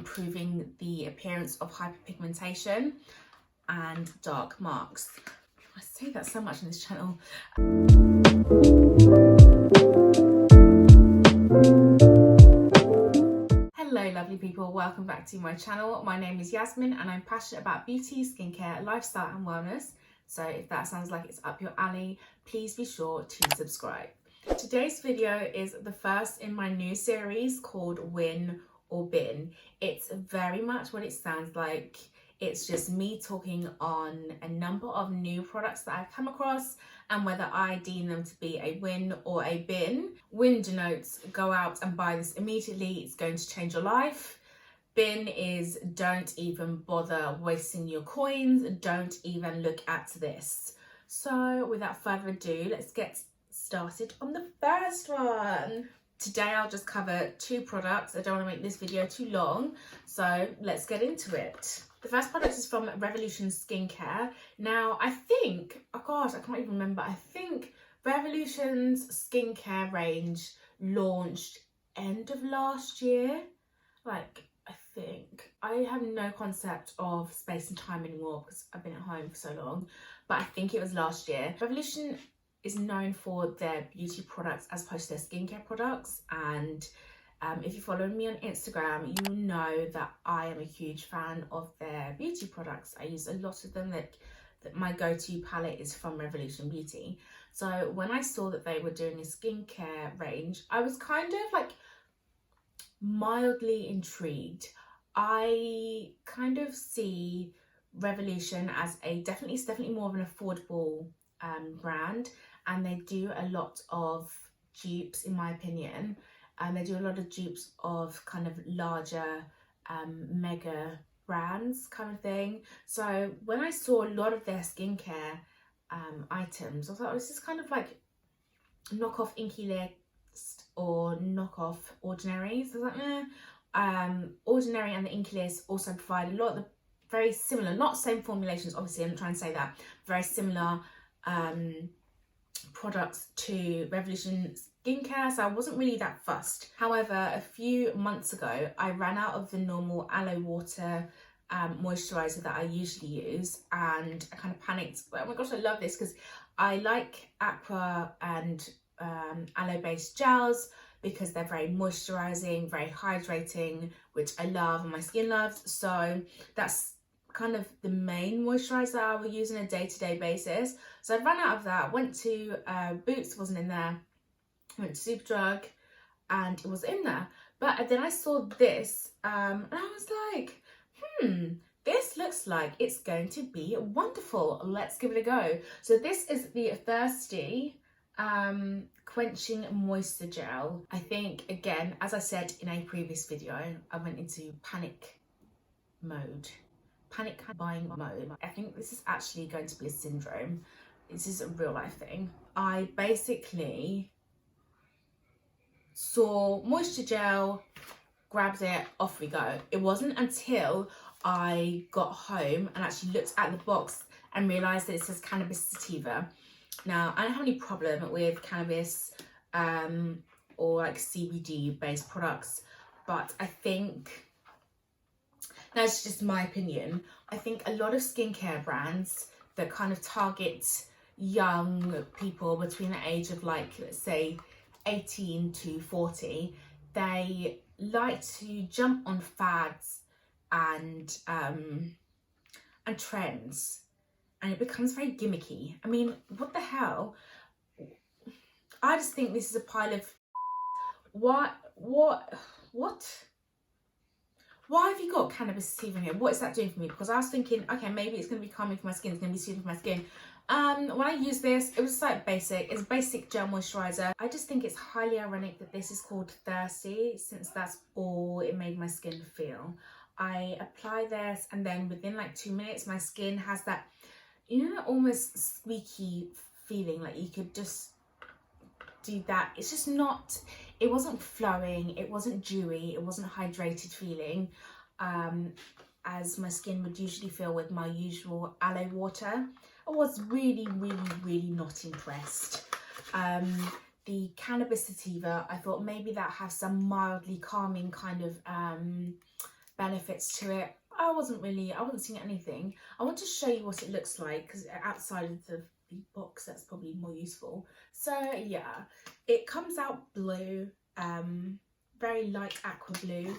improving the appearance of hyperpigmentation and dark marks. I say that so much in this channel. Hello lovely people, welcome back to my channel. My name is Yasmin and I'm passionate about beauty, skincare, lifestyle and wellness. So if that sounds like it's up your alley, please be sure to subscribe. Today's video is the first in my new series called Win or Bin. It's very much what it sounds like. It's just me talking on a number of new products that I've come across and whether I deem them to be a win or a bin. Win denotes go out and buy this immediately, it's going to change your life. Bin is don't even bother wasting your coins, don't even look at this. So without further ado, let's get started on the first one. Today I'll just cover two products. I don't want to make this video too long, so let's get into it. The first product is from Revolution Skincare. Now I think, oh gosh, I can't even remember, I think Revolution's skincare range launched end of last year. I have no concept of space and time anymore because I've been at home for so long, but I think it was last year. Revolution is known for their beauty products as opposed to their skincare products, and if you follow me on Instagram, you know that I am a huge fan of their beauty products. I use a lot of them. That my go-to palette is from Revolution Beauty. So when I saw that they were doing a skincare range, I was kind of like mildly intrigued. I kind of see Revolution as definitely more of an affordable brand, and they do a lot of dupes, in my opinion. And they do a lot of dupes of kind of larger mega brands kind of thing. So when I saw a lot of their skincare items, I thought, oh, this is kind of like knockoff Inky List or knockoff Ordinary. So I was like, Ordinary and the Inky List also provide a lot of the very similar, not same formulations, obviously, I'm not trying to say that, very similar products to Revolution Skincare, so I wasn't really that fussed. However, a few months ago, I ran out of the normal aloe water moisturizer that I usually use, and I kind of panicked. Oh my gosh, I love this because I like aqua and aloe based gels because they're very moisturizing, very hydrating, which I love and my skin loves. So that's kind of the main moisturizer I will use on a day-to-day basis. So I ran out of that, went to Boots, wasn't in there, went to Superdrug and it was in there. But then I saw this and I was like, this looks like it's going to be wonderful. Let's give it a go. So this is the Thirsty Quenching Moisture Gel. I think, again, as I said in a previous video, I went into panic buying mode. I think this is actually going to be a syndrome. This is a real life thing. I basically saw moisture gel, grabbed it, off we go. It wasn't until I got home and actually looked at the box and realised that it says cannabis sativa. Now, I don't have any problem with cannabis or like CBD based products, but I think, that's just my opinion, I think a lot of skincare brands that kind of target young people between the age of, like, let's say 18 to 40, they like to jump on fads and trends, and it becomes very gimmicky. I mean, what the hell? I just think this is a pile of what? Why have you got cannabis sativa in here? What is that doing for me? Because I was thinking, okay, maybe it's going to be calming for my skin, it's going to be soothing for my skin. When I used this, it was like basic. It's a basic gel moisturizer. I just think it's highly ironic that this is called Thirsty, since that's all it made my skin feel. I apply this and then within like 2 minutes, my skin has that, you know, that almost squeaky feeling, like you could just do that. It's just not, it wasn't flowing, it wasn't dewy, it wasn't hydrated feeling as my skin would usually feel with my usual aloe water. I was really not impressed. The cannabis sativa, I thought maybe that has some mildly calming kind of benefits to it. I wasn't seeing anything. I want to show you what it looks like, because outside of the box, that's probably more useful. So yeah, it comes out blue, very light aqua blue,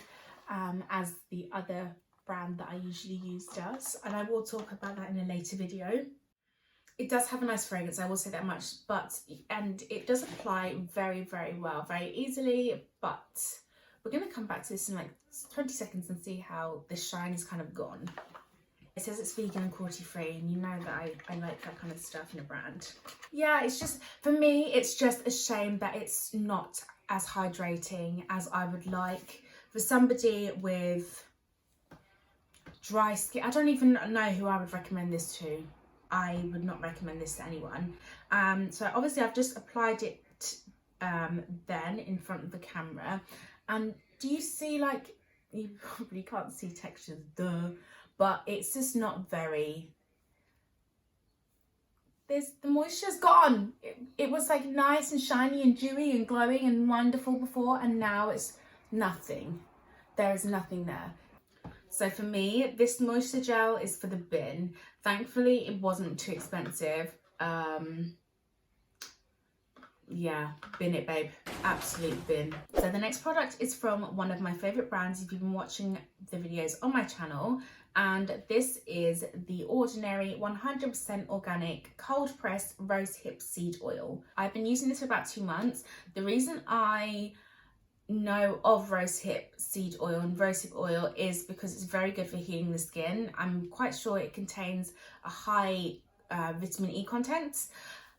as the other brand that I usually use does, and I will talk about that in a later video. It does have a nice fragrance, I will say that much, and it does apply very, very well, very easily, but we're going to come back to this in like 20 seconds and see how the shine is kind of gone. It says it's vegan and cruelty-free, and you know that I like that kind of stuff in a brand. Yeah, it's just, for me, it's just a shame that it's not as hydrating as I would like. For somebody with dry skin, I don't even know who I would recommend this to. I would not recommend this to anyone. So obviously I've just applied it then in front of the camera, and do you see, like, you probably can't see textures, duh, but it's just not very, the moisture's gone. It was like nice and shiny and dewy and glowing and wonderful before, and now it's nothing. There is nothing there. So for me, this moisture gel is for the bin. Thankfully, it wasn't too expensive. Yeah, bin it, babe. Absolute bin. So the next product is from one of my favorite brands if you've been watching the videos on my channel, and this is the Ordinary 100% organic cold pressed rosehip seed oil. I've been using this for about 2 months. The reason I know of rosehip seed oil and rosehip oil is because it's very good for healing the skin. I'm quite sure it contains a high vitamin E content,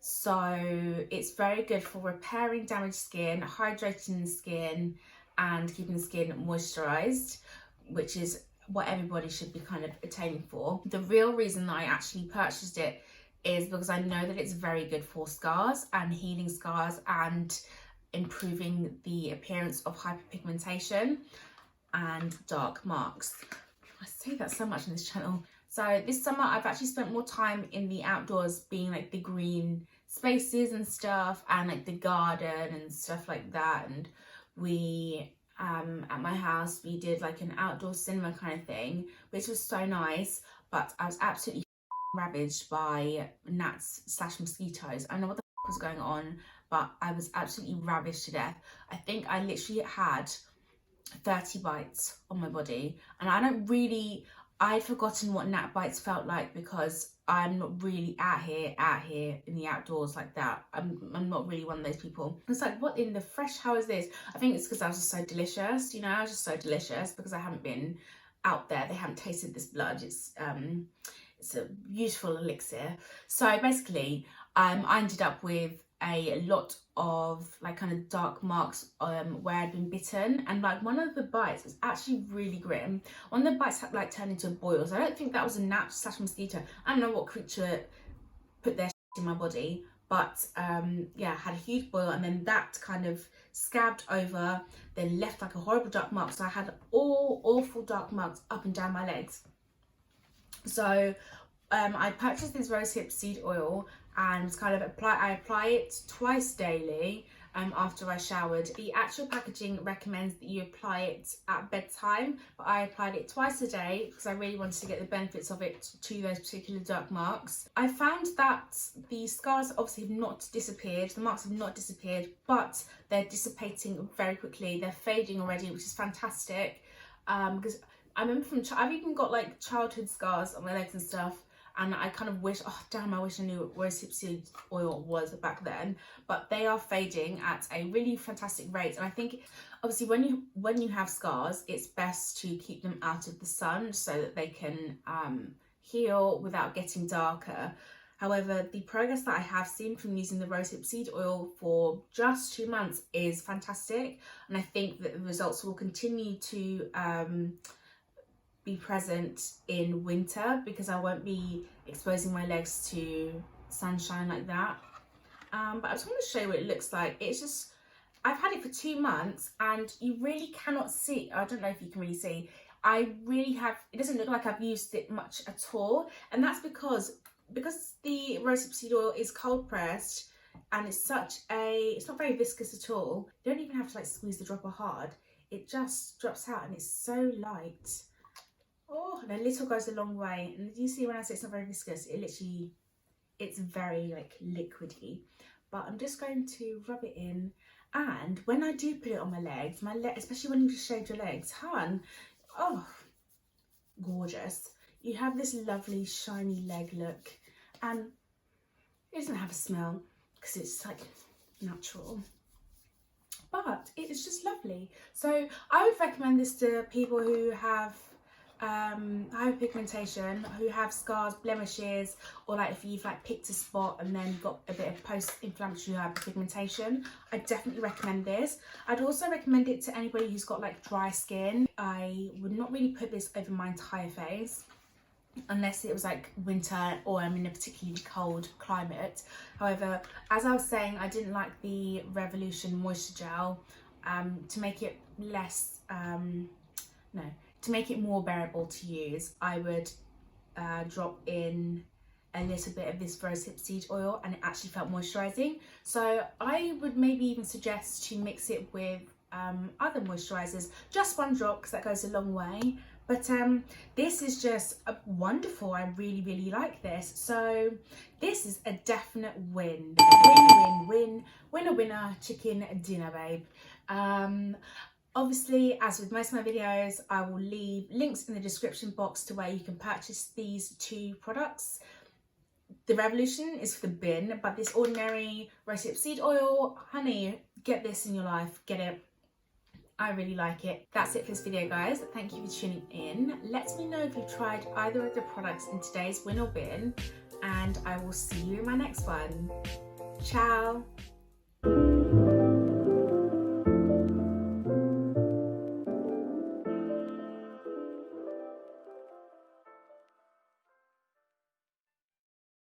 so it's very good for repairing damaged skin, hydrating the skin, and keeping the skin moisturized, which is what everybody should be kind of attaining for. The real reason that I actually purchased it is because I know that it's very good for scars and healing scars and improving the appearance of hyperpigmentation and dark marks. I say that so much in this channel. So this summer I've actually spent more time in the outdoors, being like the green spaces and stuff, and like the garden and stuff like that. And we at my house we did like an outdoor cinema kind of thing, which was so nice, but I was absolutely ravaged by gnats / mosquitoes. I don't know what the was going on, but I was absolutely ravaged to death. I think I literally had 30 bites on my body, and I'd forgotten what gnat bites felt like, because I'm not really out here in the outdoors like that. I'm not really one of those people. It's like, what in the fresh hell is this? I think it's because I was just so delicious, you know, I was just so delicious because I haven't been out there. They haven't tasted this blood. It's a beautiful elixir. So basically, I ended up with a lot of like kind of dark marks where I'd been bitten, and like one of the bites was actually really grim. One of the bites had like turned into a boil, so I don't think that was a gnat / mosquito. I don't know what creature put their in my body, but yeah, I had a huge boil, and then that kind of scabbed over, then left like a horrible dark mark. So I had all awful dark marks up and down my legs. So I purchased this rosehip seed oil, and kind of I apply it twice daily after I showered. The actual packaging recommends that you apply it at bedtime, but I applied it twice a day because I really wanted to get the benefits of it to those particular dark marks. I found that the scars obviously have not disappeared, the marks have not disappeared, but they're dissipating very quickly. They're fading already, which is fantastic, because I remember I've even got like childhood scars on my legs and stuff, and I kind of wish, oh damn, I wish I knew what rosehip seed oil was back then. But they are fading at a really fantastic rate. And I think obviously when you have scars, it's best to keep them out of the sun so that they can heal without getting darker. However, the progress that I have seen from using the rosehip seed oil for just 2 months is fantastic. And I think that the results will continue to be present in winter, because I won't be exposing my legs to sunshine like that. But I just want to show you what it looks like. It's just, I've had it for 2 months, and you really cannot see, I don't know if you can really see, it doesn't look like I've used it much at all. And that's because the rosehip seed oil is cold pressed, and it's not very viscous at all. You don't even have to like squeeze the dropper hard. it just drops out and it's so light. Oh, and a little goes a long way. And you see when I say it's not very viscous, it literally, it's very like liquidy. But I'm just going to rub it in. And when I do put it on my legs, especially when you just shaved your legs, hun, oh, gorgeous. You have this lovely shiny leg look, and it doesn't have a smell because it's like natural, but it is just lovely. So I would recommend this to people who have hyperpigmentation, who have scars, blemishes, or like if you've like picked a spot and then got a bit of post-inflammatory hyperpigmentation. I definitely recommend this. I'd also recommend it to anybody who's got like dry skin. I would not really put this over my entire face unless it was like winter or I'm in a particularly cold climate. However, as I was saying, I didn't like the Revolution Moisture Gel. To make it less, to make it more bearable to use, I would drop in a little bit of this rosehip seed oil, and it actually felt moisturising. So I would maybe even suggest to mix it with other moisturisers, just one drop, because that goes a long way. But this is just wonderful. I really, really like this. So this is a definite win. Win, win, win. Winner, winner, chicken dinner, babe. Obviously, as with most of my videos, I will leave links in the description box to where you can purchase these two products. The Revolution is for the bin, but this ordinary rosehip seed oil, honey, get this in your life. Get it. I really like it. That's it for this video, guys. Thank you for tuning in. Let me know if you've tried either of the products in today's win or bin, and I will see you in my next one. Ciao.